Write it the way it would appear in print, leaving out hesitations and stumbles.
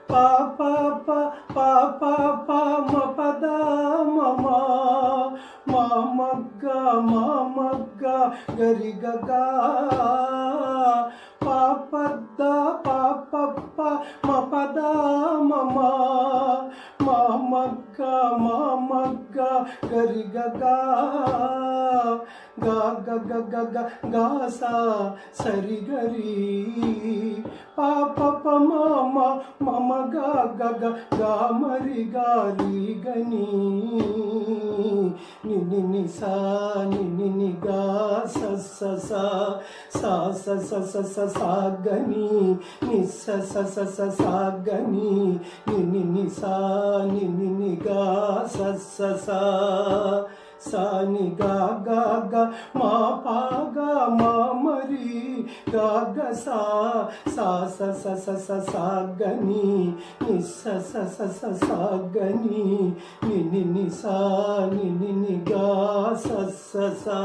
పా పా పా పా పా పా మ పద మమ మా మగ్గ మా మగ్గ గరి గగా పా పద్ద పా పప్ప మ పద మమ మా మగ్గ గరి గగా గా గ గ గ గ గా సా సరి గరి పా ప ప మ మ మమ గా గ గ గా మరి గారి గని ని ని ని సా ని ని ని గా స స సా సా స స స స సా గని ని స స స స సా గని ని ని ని సా ని ని ని గా స స సా సా ని గా గా గా మా పా గా మా మరి గా గ సా సా స స స స సా గని ని స స స స సా గని ని ని ని సా ని ని ని గా స స సా